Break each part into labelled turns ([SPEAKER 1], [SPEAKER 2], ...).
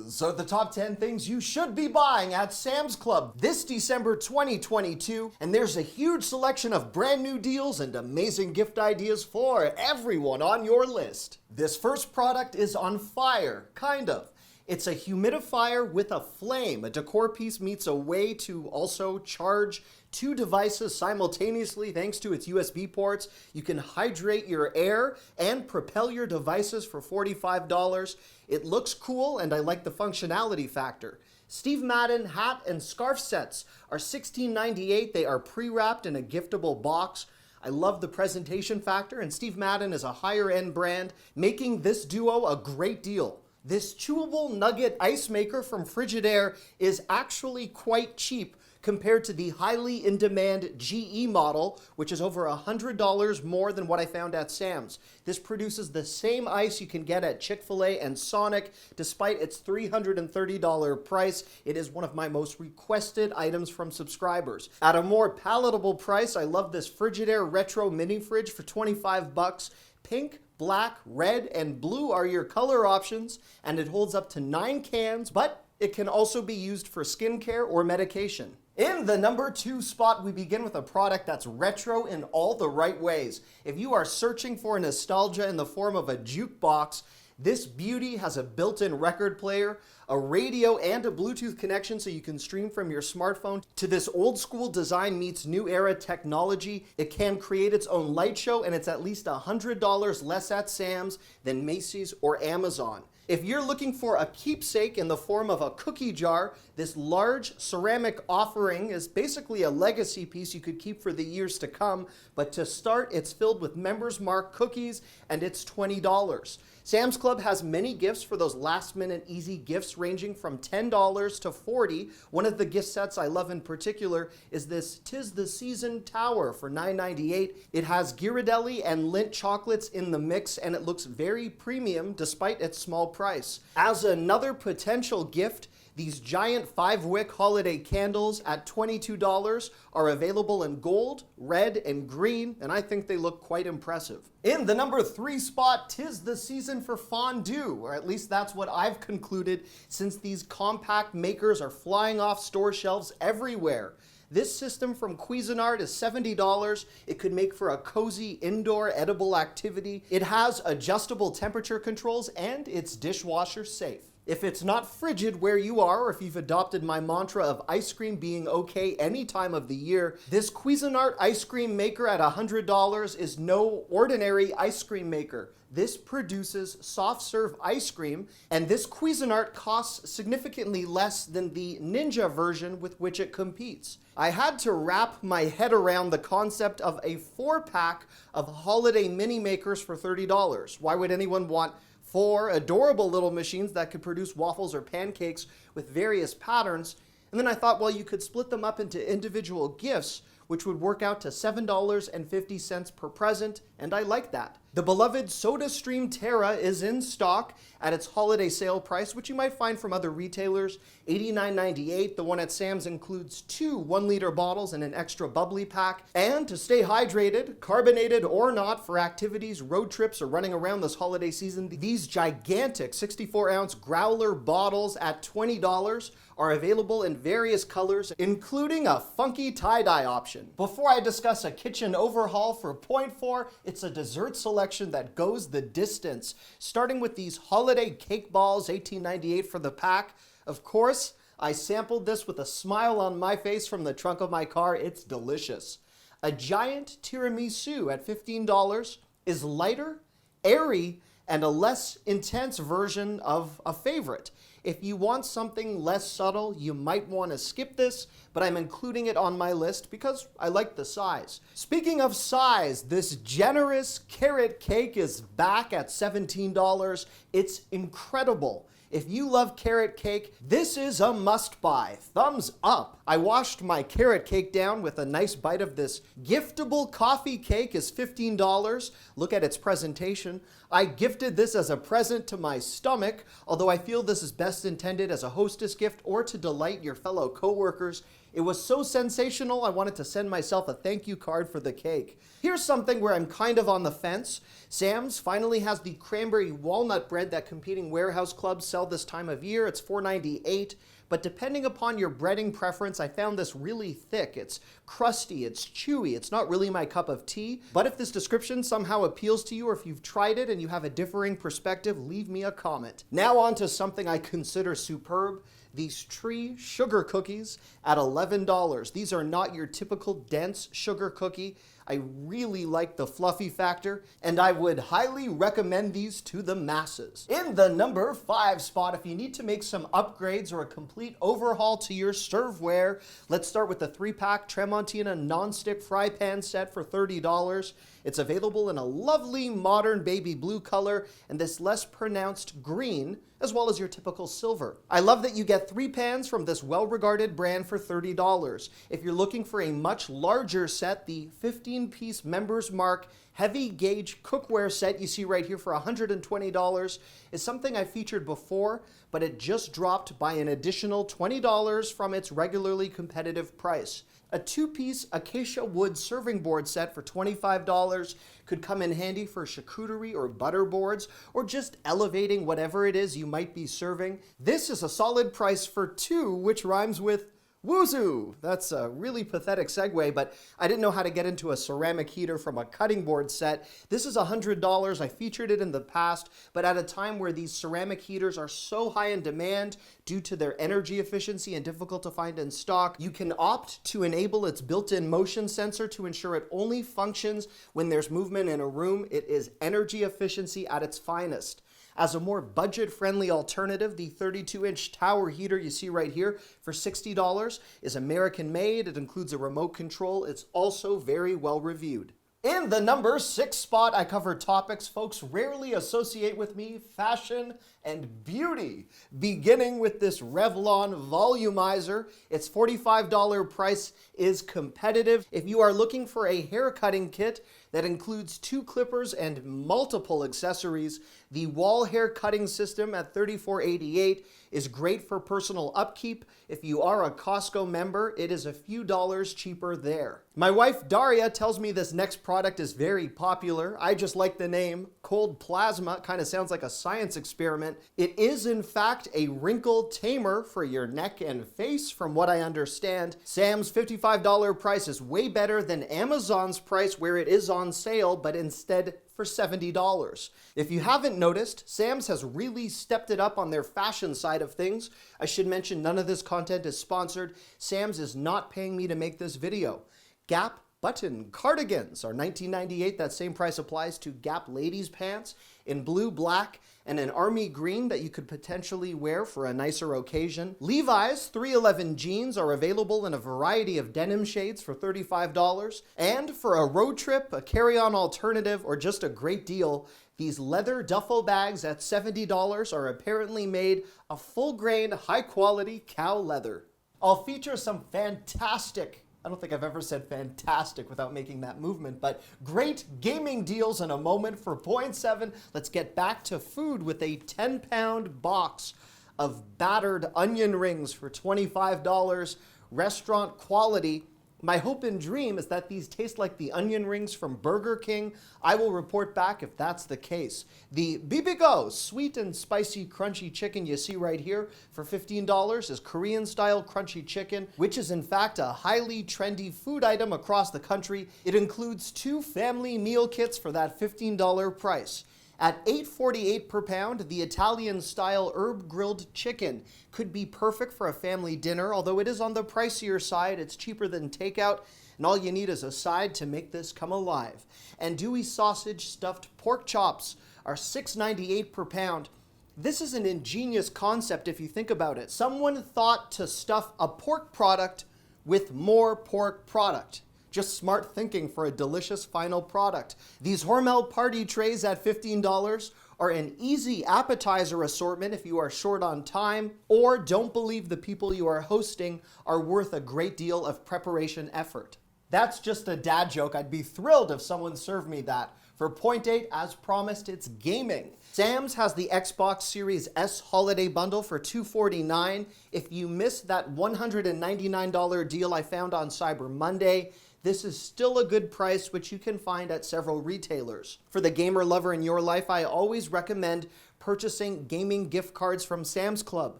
[SPEAKER 1] These are the top 10 things you should be buying at Sam's Club this December 2022, and there's a huge selection of brand new deals and amazing gift ideas for everyone on your list. This first product is on fire, kind of. It's a humidifier with a flame. A decor piece meets a way to also charge two devices simultaneously thanks to its USB ports. You can hydrate your air and propel your devices for $45. It looks cool and I like the functionality factor. Steve Madden hat and scarf sets are $16.98. They are pre-wrapped in a giftable box. I love the presentation factor, and Steve Madden is a higher end brand, making this duo a great deal. This chewable nugget ice maker from Frigidaire is actually quite cheap compared to the highly in-demand GE model, which is over $100 more than what I found at Sam's. This produces the same ice you can get at Chick-fil-A and Sonic. Despite its $330 price, it is one of my most requested items from subscribers. At a more palatable price, I love this Frigidaire Retro Mini Fridge for 25 bucks. Pink, black, red, and blue are your color options, and it holds up to 9 cans, but it can also be used for skincare or medication. In the number 2 spot, we begin with a product that's retro in all the right ways. If you are searching for nostalgia in the form of a jukebox, this beauty has a built-in record player, a radio, and a Bluetooth connection so you can stream from your smartphone. To this old school design meets new era technology. It can create its own light show, and it's at least $100 less at Sam's than Macy's or Amazon. If you're looking for a keepsake in the form of a cookie jar, this large ceramic offering is basically a legacy piece you could keep for the years to come, but to start, it's filled with Members Mark cookies, and it's $20. Sam's Club has many gifts for those last-minute easy gifts ranging from $10 to $40. One of the gift sets I love in particular is this 'Tis the Season Tower for $9.98. It has Ghirardelli and Lindt chocolates in the mix, and it looks very premium despite its small price. As another potential gift, these giant 5-wick holiday candles at $22 are available in gold, red, and green, and I think they look quite impressive. In the number 3 spot, 'tis the season for fondue, or at least that's what I've concluded since these compact makers are flying off store shelves everywhere. This system from Cuisinart is $70. It could make for a cozy indoor edible activity. It has adjustable temperature controls, and it's dishwasher safe. If it's not frigid where you are, or if you've adopted my mantra of ice cream being okay any time of the year, this Cuisinart ice cream maker at $100 is no ordinary ice cream maker. This produces soft serve ice cream, and this Cuisinart costs significantly less than the Ninja version with which it competes. I had to wrap my head around the concept of a 4-pack of holiday mini makers for $30. Why would anyone want 4 adorable little machines that could produce waffles or pancakes with various patterns? And then I thought, well, you could split them up into individual gifts, which would work out to $7.50 per present, and I like that. The beloved SodaStream Terra is in stock at its holiday sale price, which you might find from other retailers, $89.98. The one at Sam's includes 2 1-liter bottles and an extra bubbly pack. And to stay hydrated, carbonated or not, for activities, road trips, or running around this holiday season, these gigantic 64-ounce growler bottles at $20 are available in various colors, including a funky tie-dye option. Before I discuss a kitchen overhaul for point 4, it's a dessert selection that goes the distance, starting with these holiday cake balls, $18.98 for the pack. Of course, I sampled this with a smile on my face from the trunk of my car. It's delicious. A giant tiramisu at $15 is lighter, airy, and a less intense version of a favorite. If you want something less subtle, you might want to skip this, but I'm including it on my list because I like the size. Speaking of size, this generous carrot cake is back at $17. It's incredible. If you love carrot cake, this is a must-buy. Thumbs up. I washed my carrot cake down with a nice bite of this giftable coffee cake is $15. Look at its presentation. I gifted this as a present to my stomach, although I feel this is best intended as a hostess gift or to delight your fellow coworkers. It was so sensational, I wanted to send myself a thank you card for the cake. Here's something where I'm kind of on the fence. Sam's finally has the cranberry walnut bread that competing warehouse clubs sell this time of year. It's $4.98. But depending upon your breading preference, I found this really thick. It's crusty, it's chewy, it's not really my cup of tea. But if this description somehow appeals to you, or if you've tried it and you have a differing perspective, leave me a comment. Now on to something I consider superb. These Tree sugar cookies at $11. These are not your typical dense sugar cookie. I really like the fluffy factor, and I would highly recommend these to the masses. In the number 5 spot, if you need to make some upgrades or a complete overhaul to your serveware, let's start with the 3-pack Tramontina nonstick fry pan set for $30. It's available in a lovely modern baby blue color and this less pronounced green, as well as your typical silver. I love that you get 3 pans from this well-regarded brand for $30. If you're looking for a much larger set, the 15-piece Members Mark heavy gauge cookware set you see right here for $120 is something I featured before, but it just dropped by an additional $20 from its regularly competitive price. A 2-piece acacia wood serving board set for $25 could come in handy for charcuterie or butter boards, or just elevating whatever it is you might be serving. This is a solid price for 2, which rhymes with Woozoo! That's a really pathetic segue, but I didn't know how to get into a ceramic heater from a cutting board set. This is $100. I featured it in the past, but at a time where these ceramic heaters are so high in demand due to their energy efficiency and difficult to find in stock, you can opt to enable its built-in motion sensor to ensure it only functions when there's movement in a room. It is energy efficiency at its finest. As a more budget-friendly alternative, the 32-inch tower heater you see right here for $60 is American-made. It includes a remote control. It's also very well reviewed. In the number 6 spot, I cover topics folks rarely associate with me: fashion and beauty. Beginning with this Revlon Volumizer, its $45 price is competitive. If you are looking for a hair cutting kit that includes 2 clippers and multiple accessories, the wall hair cutting system at $34.88 is great for personal upkeep. If you are a Costco member, it is a few dollars cheaper there. My wife Daria tells me this next product is very popular. I just like the name. Cold plasma kind of sounds like a science experiment. It is in fact a wrinkle tamer for your neck and face, from what I understand. Sam's $55 price is way better than Amazon's price, where it is on sale, but instead for $70. If you haven't noticed, Sam's has really stepped it up on their fashion side of things. I should mention none of this content is sponsored. Sam's is not paying me to make this video. Gap button cardigans are $19.98. That same price applies to Gap ladies pants in blue, black, and an army green that you could potentially wear for a nicer occasion. Levi's 311 jeans are available in a variety of denim shades for $35. And for a road trip, a carry-on alternative, or just a great deal, these leather duffel bags at $70 are apparently made of full-grain, high-quality cow leather. I'll feature some fantastic, I don't think I've ever said fantastic without making that movement, but great gaming deals in a moment. For Point 7, let's get back to food with a 10-pound box of battered onion rings for $25, restaurant quality. My hope and dream is that these taste like the onion rings from Burger King. I will report back if that's the case. The Bibigo sweet and spicy crunchy chicken you see right here for $15 is Korean-style crunchy chicken, which is in fact a highly trendy food item across the country. It includes 2 family meal kits for that $15 price. At $8.48 per pound, the Italian-style herb-grilled chicken could be perfect for a family dinner, although it is on the pricier side. It's cheaper than takeout, and all you need is a side to make this come alive. Andouille sausage stuffed pork chops are $6.98 per pound. This is an ingenious concept if you think about it. Someone thought to stuff a pork product with more pork product. Just smart thinking for a delicious final product. These Hormel party trays at $15 are an easy appetizer assortment if you are short on time or don't believe the people you are hosting are worth a great deal of preparation effort. That's just a dad joke. I'd be thrilled if someone served me that For point 8, as promised, it's gaming. Sam's has the Xbox Series S holiday bundle for $249. If you missed that $199 deal I found on Cyber Monday, this is still a good price, which you can find at several retailers. For the gamer lover in your life, I always recommend purchasing gaming gift cards from Sam's Club,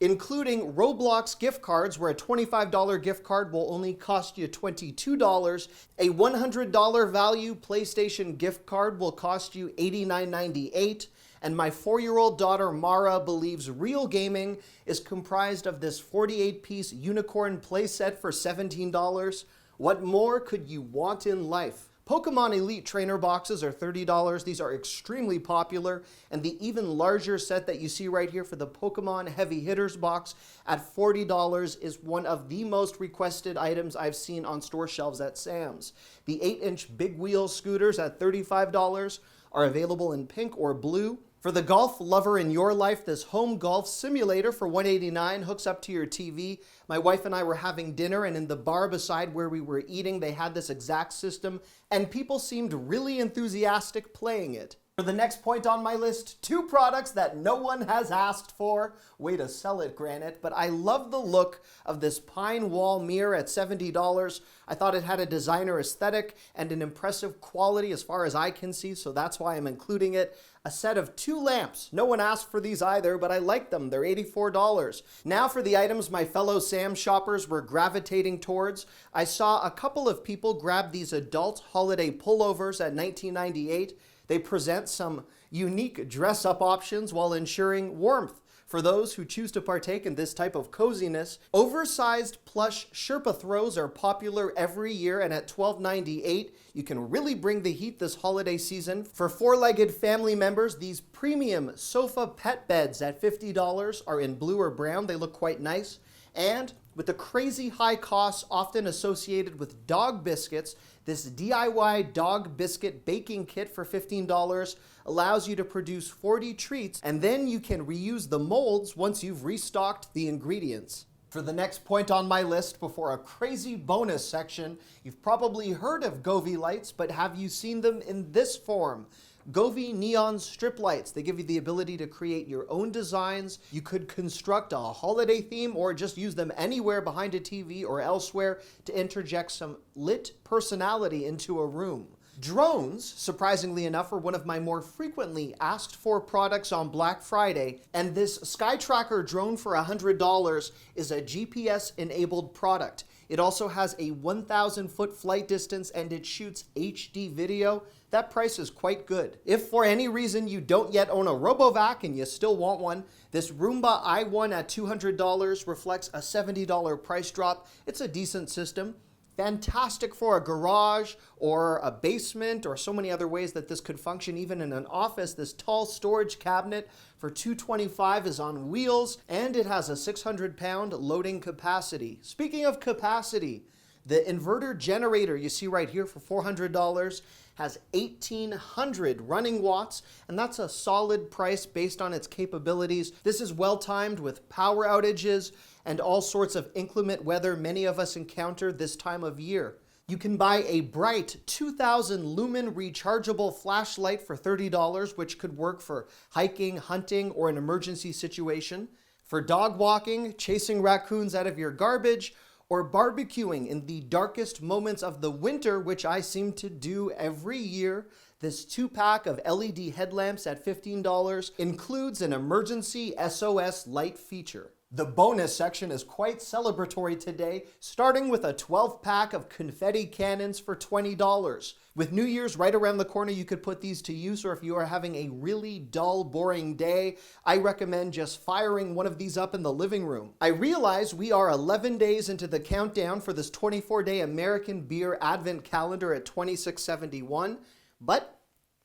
[SPEAKER 1] including Roblox gift cards, where a $25 gift card will only cost you $22. A $100 value PlayStation gift card will cost you $89.98. And my 4-year-old daughter Mara believes real gaming is comprised of this 48-piece unicorn playset for $17. What more could you want in life? Pokemon Elite Trainer boxes are $30. These are extremely popular, and the even larger set that you see right here for the Pokemon Heavy Hitters box at $40 is one of the most requested items I've seen on store shelves at Sam's. The 8-inch big wheel scooters at $35 are available in pink or blue. For the golf lover in your life, this home golf simulator for $189 hooks up to your TV. My wife and I were having dinner, and in the bar beside where we were eating, they had this exact system, and people seemed really enthusiastic playing it. For the next point on my list, 2 products that no one has asked for. Way to sell it, Granite. But I love the look of this pine wall mirror at $70. I thought it had a designer aesthetic and an impressive quality as far as I can see, so that's why I'm including it. A set of 2 lamps. No one asked for these either, but I like them. They're $84. Now for the items my fellow Sam shoppers were gravitating towards. I saw a couple of people grab these adult holiday pullovers at $19.98. They present some unique dress-up options while ensuring warmth for those who choose to partake in this type of coziness. Oversized plush Sherpa throws are popular every year, and at $12.98, you can really bring the heat this holiday season. For 4-legged family members, these premium sofa pet beds at $50 are in blue or brown. They look quite nice. And with the crazy high costs often associated with dog biscuits, this DIY dog biscuit baking kit for $15 allows you to produce 40 treats, and then you can reuse the molds once you've restocked the ingredients. For the next point on my list, before a crazy bonus section, you've probably heard of Govee lights, but have you seen them in this form? Govee neon strip lights. They give you the ability to create your own designs. You could construct a holiday theme or just use them anywhere behind a TV or elsewhere to interject some lit personality into a room. Drones, surprisingly enough, are one of my more frequently asked for products on Black Friday, and this SkyTracker drone for $100 is a GPS-enabled product. It also has a 1,000-foot flight distance, and it shoots HD video. That price is quite good. If for any reason you don't yet own a RoboVac and you still want one, this Roomba i1 at $200 reflects a $70 price drop. It's a decent system. Fantastic for a garage or a basement or so many other ways that this could function even in an office. This tall storage cabinet for $225 is on wheels, and it has a 600-pound loading capacity. Speaking of capacity, the inverter generator you see right here for $400 has 1,800 running watts, and that's a solid price based on its capabilities. This is well timed with power outages and all sorts of inclement weather many of us encounter this time of year. You can buy a bright 2,000 lumen rechargeable flashlight for $30, which could work for hiking, hunting, or an emergency situation, for dog walking, chasing raccoons out of your garbage, or barbecuing in the darkest moments of the winter, which I seem to do every year. This 2-pack of LED headlamps at $15 includes an emergency SOS light feature. The bonus section is quite celebratory today, starting with a 12-pack of confetti cannons for $20. With New Year's right around the corner, you could put these to use, or if you are having a really dull, boring day, I recommend just firing one of these up in the living room. I realize we are 11 days into the countdown for this 24-day American beer advent calendar at $26.71, but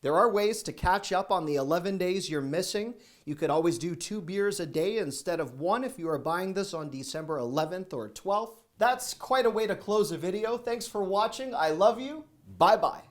[SPEAKER 1] there are ways to catch up on the 11 days you're missing. You could always do 2 beers a day instead of 1 if you are buying this on December 11th or 12th. That's quite a way to close a video. Thanks for watching. I love you. Bye-bye.